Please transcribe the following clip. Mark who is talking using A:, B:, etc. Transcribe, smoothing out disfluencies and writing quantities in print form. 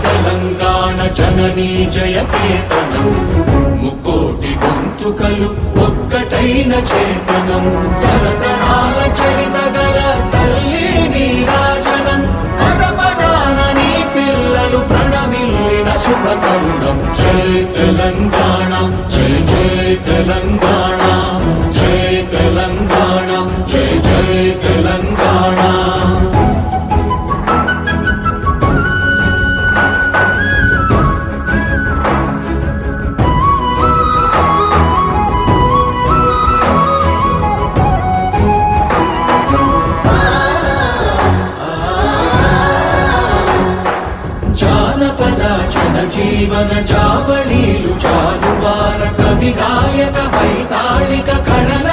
A: తెలంగాణ జననీ జయకేతనం ముకోటి గొంతుకలు ఒక్కటైన చేతనం తరతరాల చరిత గల తల్లి నీరాజనం పద పదాన నీ పిల్లలు ప్రణమిల్లిన శుభ తరుణం జై తెలంగాణ జై జై తెలంగాణ జై తెలంగాణ జై జై తెలంగాణ జీవన జావళీలు జాలువార కవి గాయక వైతాళిక కళల